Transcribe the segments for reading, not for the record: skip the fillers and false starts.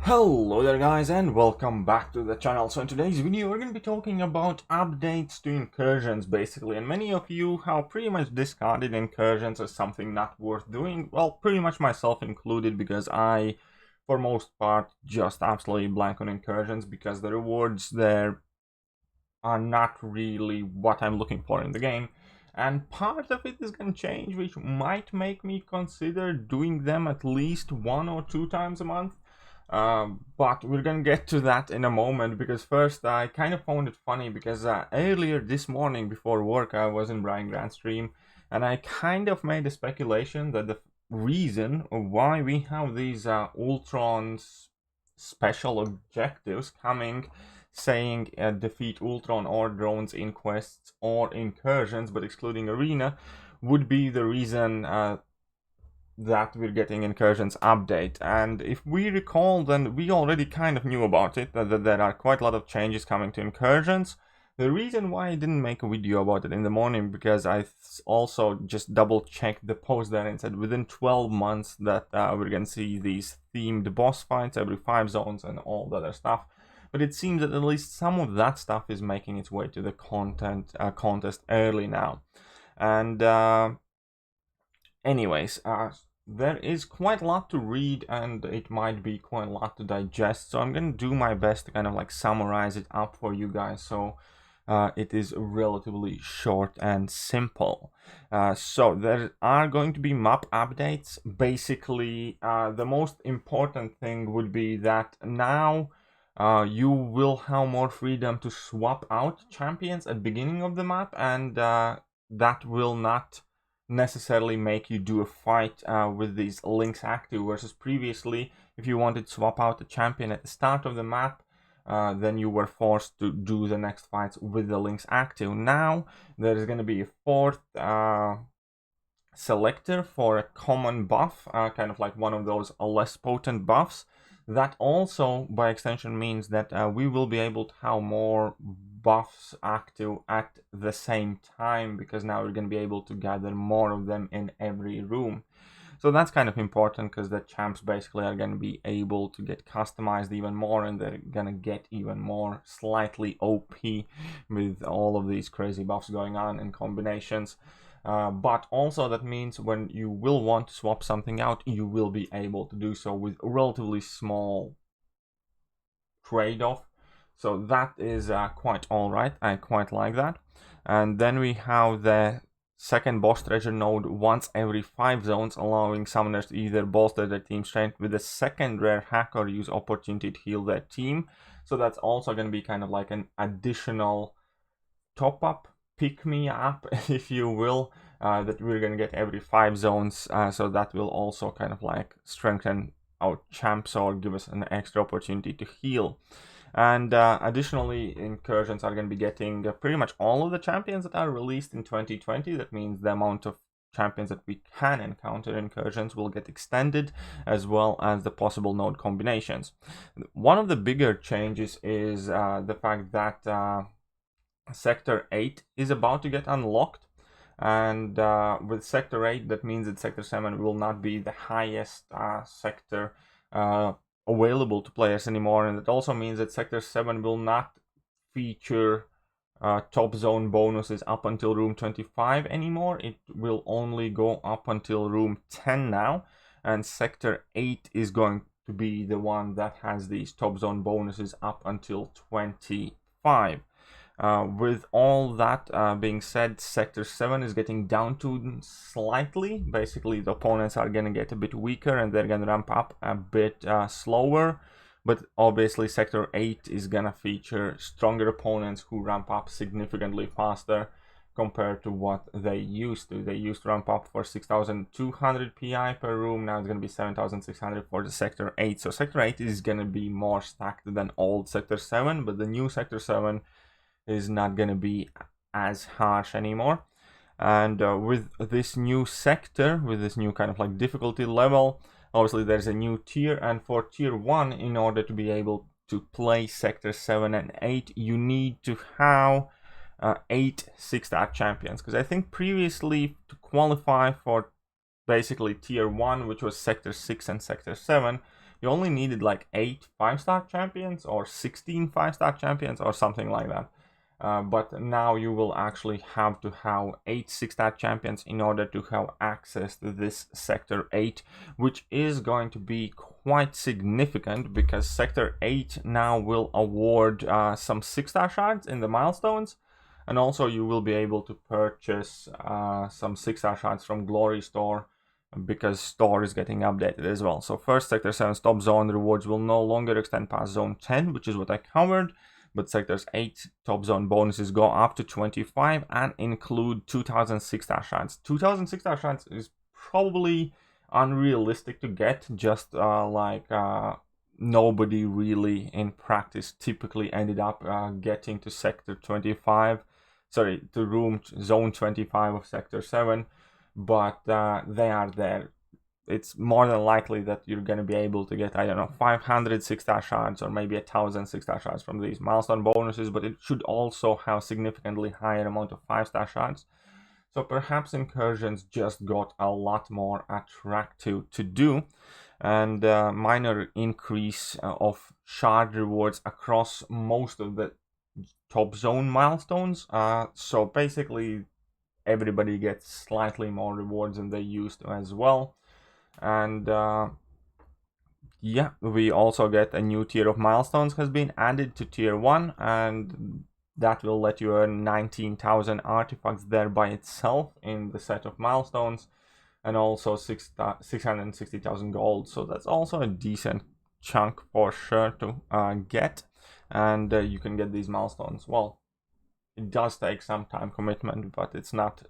Hello there guys and welcome back to the channel. So in today's video we're going to be talking about updates to Incursions basically, and many of you have pretty much discarded Incursions as something not worth doing. Well, pretty much myself included, because I for most part just absolutely blank on Incursions because the rewards there are not really what I'm looking for in the game. And part of it is going to change, which might make me consider doing them at least 1 or 2 times a month. But we're gonna get to that in a moment, because first I kind of found it funny because earlier this morning before work I was in Brian Grant's stream, and I kind of made a speculation that the reason why we have these Ultron's special objectives coming, saying defeat Ultron or drones in quests or incursions but excluding arena, would be the reason that we're getting Incursions update. And if we recall, then we already kind of knew about it, that there are quite a lot of changes coming to Incursions. The reason why I didn't make a video about it in the morning, because I also just double checked the post there and said within 12 months that we're gonna see these themed boss fights every 5 zones and all the other stuff. But it seems that at least some of that stuff is making its way to the contest early now. And anyways, there is quite a lot to read and it might be quite a lot to digest, so I'm gonna do my best to kind of like summarize it up for you guys, so it is relatively short and simple. So there are going to be map updates. Basically, the most important thing would be that now you will have more freedom to swap out champions at the beginning of the map, and that will not necessarily make you do a fight with these links active, versus previously if you wanted to swap out a champion at the start of the map, then you were forced to do the next fights with the links active. Now there is going to be a fourth selector for a common buff, kind of like one of those less potent buffs. That also by extension means that we will be able to have more buffs active at the same time, because now we're going to be able to gather more of them in every room. So that's kind of important, because the champs basically are going to be able to get customized even more, and they're going to get even more slightly OP with all of these crazy buffs going on in combinations. But also that means when you will want to swap something out, you will be able to do so with a relatively small trade-off. So that is quite alright. I quite like that. And then we have the second boss treasure node once every 5 zones, allowing summoners to either bolster their team strength with a second rare hack or use opportunity to heal their team. So that's also going to be kind of like an additional top-up, pick-me-up, if you will, that we're going to get every 5 zones. So that will also kind of like strengthen our champs or give us an extra opportunity to heal. And additionally, Incursions are going to be getting pretty much all of the champions that are released in 2020. That means the amount of champions that we can encounter in Incursions will get extended, as well as the possible node combinations. One of the bigger changes is the fact that Sector 8 is about to get unlocked. And with Sector 8, that means that Sector 7 will not be the highest sector available to players anymore, and it also means that Sector 7 will not feature top zone bonuses up until room 25 anymore. It will only go up until room 10 now, and Sector 8 is going to be the one that has these top zone bonuses up until 25. With all that being said, Sector 7 is getting down to slightly. Basically, the opponents are going to get a bit weaker and they're going to ramp up a bit slower. But obviously, Sector 8 is going to feature stronger opponents who ramp up significantly faster compared to what they used to. They used to ramp up for 6,200 PI per room. Now it's going to be 7,600 for the Sector 8. So Sector 8 is going to be more stacked than old Sector 7, but the new Sector 7 is not going to be as harsh anymore. And with this new sector, with this new kind of like difficulty level, obviously there's a new tier, and for tier 1, in order to be able to play Sector 7 and 8, you need to have 8 6-star champions, because I think previously to qualify for basically tier 1, which was Sector 6 and Sector 7, you only needed like 8 5-star champions or 16 5-star champions or something like that. But now you will actually have to have 8 6-star champions in order to have access to this Sector 8, which is going to be quite significant because Sector 8 now will award some 6-star shards in the milestones, and also you will be able to purchase some 6-star shards from Glory Store because Store is getting updated as well. So first, Sector 7's top zone rewards will no longer extend past Zone 10, which is what I covered. But Sector's 8 top zone bonuses go up to 25 and include 2,000 6-star shards. 2,000 6-star shards is probably unrealistic to get, just nobody really in practice typically ended up getting to Sector 25, sorry, to Zone 25 of Sector 7, but they are there. It's more than likely that you're going to be able to get, I don't know, 500 6-star shards or maybe 1,000 6-star shards from these milestone bonuses, but it should also have significantly higher amount of 5-star shards. So perhaps Incursions just got a lot more attractive to do, and minor increase of shard rewards across most of the top zone milestones. So basically everybody gets slightly more rewards than they used to as well. And yeah, we also get a new tier of milestones has been added to tier 1, and that will let you earn 19,000 artifacts there by itself in the set of milestones, and also 660,000 gold. So that's also a decent chunk for sure to get, and you can get these milestones. Well, it does take some time commitment, but it's not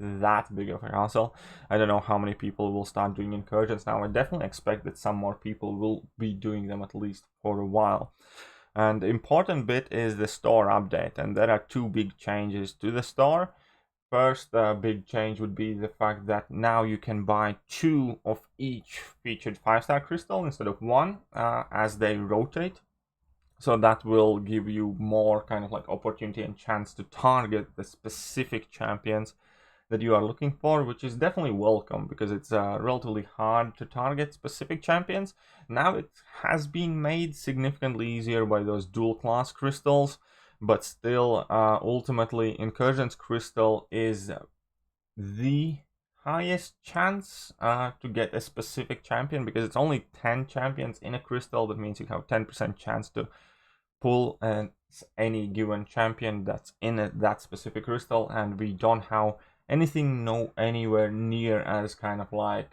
that big of a hassle. I don't know how many people will start doing Incursions now. I definitely expect that some more people will be doing them at least for a while. And the important bit is the store update, and there are 2 big changes to the store. First big change would be the fact that now you can buy 2 of each featured 5-star crystal instead of 1 as they rotate. So that will give you more kind of like opportunity and chance to target the specific champions that you are looking for, which is definitely welcome because it's relatively hard to target specific champions. Now it has been made significantly easier by those dual class crystals, but still ultimately Incursions crystal is the highest chance to get a specific champion because it's only 10 champions in a crystal. That means you have 10% chance to pull any given champion that's in that specific crystal, and we don't have anything anywhere near as kind of like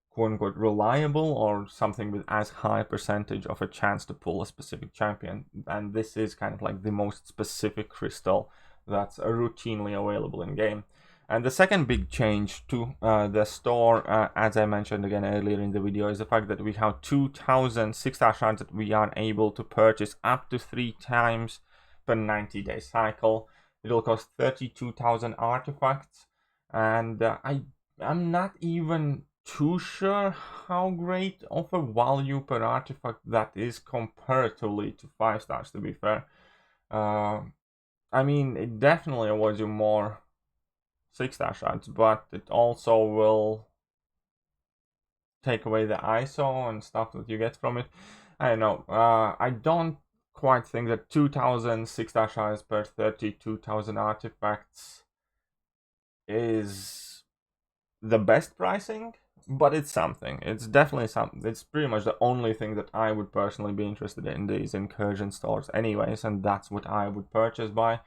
quote-unquote reliable or something with as high percentage of a chance to pull a specific champion, and this is kind of like the most specific crystal that's routinely available in game. And the second big change to the store, as I mentioned again earlier in the video, is the fact that we have 2,000 6-star shards that we are able to purchase up to 3 times per 90-day cycle. It'll cost 32,000 artifacts, and I'm not even too sure how great of a value per artifact that is comparatively to 5 stars, to be fair. I mean, it definitely awards you more 6-star shards, but it also will take away the ISO and stuff that you get from it. I don't know. I don't quite think that 2,000 6-star shards per 32,000 artifacts is the best pricing, but it's something. It's definitely something. It's pretty much the only thing that I would personally be interested in these Incursion stores anyways, and that's what I would purchase by.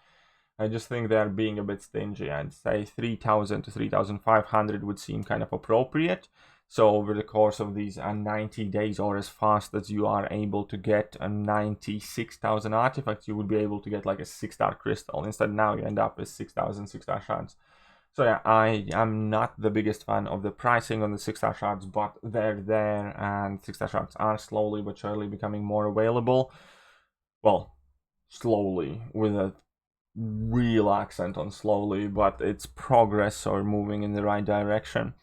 I just think they're being a bit stingy. I'd say 3,000 to 3,500 would seem kind of appropriate. So over the course of these 90 days, or as fast as you are able to get 96,000 artifacts, you would be able to get like a 6-star crystal. Instead, now you end up with 6,000 6-star shards. So yeah, I am not the biggest fan of the pricing on the 6-star shards, but they're there, and 6-star shards are slowly but surely becoming more available. Well, slowly, with a real accent on slowly, but it's progress or moving in the right direction.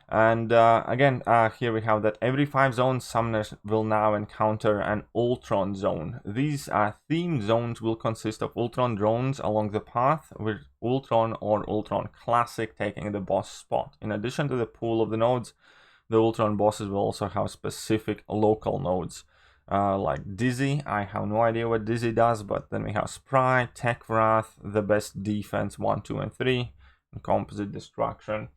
And again, here we have that every 5 zones, summoners will now encounter an Ultron zone. These themed zones will consist of Ultron drones along the path, with Ultron or Ultron Classic taking the boss spot. In addition to the pool of the nodes, the Ultron bosses will also have specific local nodes. Like Dizzy, I have no idea what Dizzy does, but then we have Sprite, Tech Wrath, the best defense 1, 2, and 3, and Composite Destruction.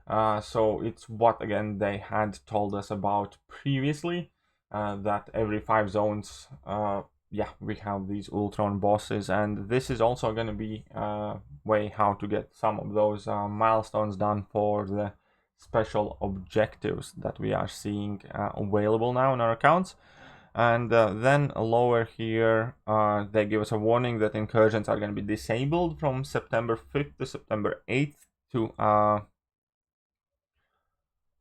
So it's what again they had told us about previously, that every 5 zones, yeah, we have these Ultron bosses, and this is also going to be a way how to get some of those milestones done for the special objectives that we are seeing available now in our accounts. And then lower here, they give us a warning that incursions are going to be disabled from September 5th to September 8th to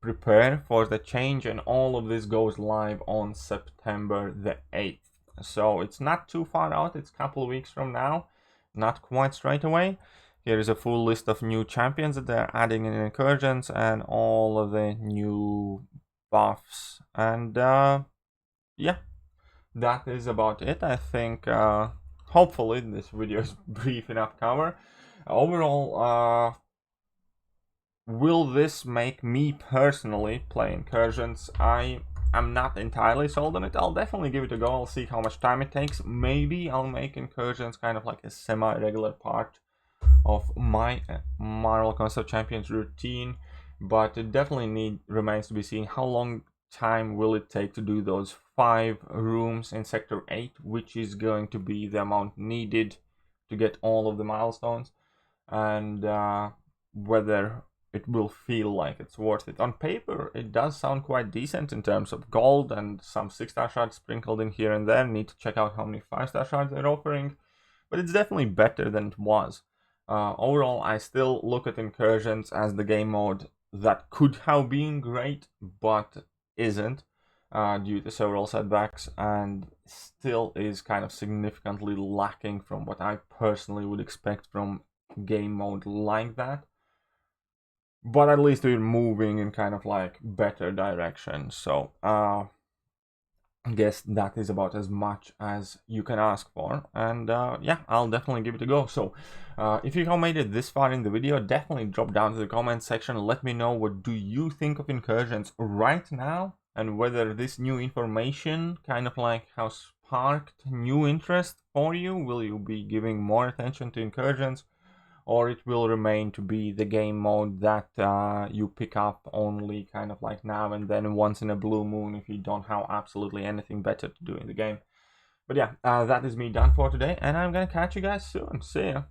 prepare for the change, and all of this goes live on September the 8th. So it's not too far out, it's a couple of weeks from now, not quite straight away. Here is a full list of new champions that they're adding in Incursions and all of the new buffs. And yeah, that is about it. I think hopefully this video is brief enough cover. Overall, will this make me personally play Incursions? I'm not entirely sold on it. I'll definitely give it a go. I'll see how much time it takes. Maybe I'll make Incursions kind of like a semi-regular part of my Marvel Console Champions routine, but it definitely remains to be seen how long time will it take to do those 5 rooms in Sector 8, which is going to be the amount needed to get all of the milestones, and whether it will feel like it's worth it. On paper, it does sound quite decent in terms of gold and some 6-star shards sprinkled in here and there. Need to check out how many 5-star shards they're offering, but it's definitely better than it was. Overall, I still look at Incursions as the game mode that could have been great, but isn't, due to several setbacks, and still is kind of significantly lacking from what I personally would expect from game mode like that. But at least we're moving in kind of like better direction. So I guess that is about as much as you can ask for, and yeah, I'll definitely give it a go. So if you have made it this far in the video, definitely drop down to the comment section, let me know what do you think of Incursions right now, and whether this new information kind of like has sparked new interest for you. Will you be giving more attention to Incursions, or it will remain to be the game mode that you pick up only kind of like now and then once in a blue moon if you don't have absolutely anything better to do in the game. But yeah, that is me done for today, and I'm gonna catch you guys soon. See ya.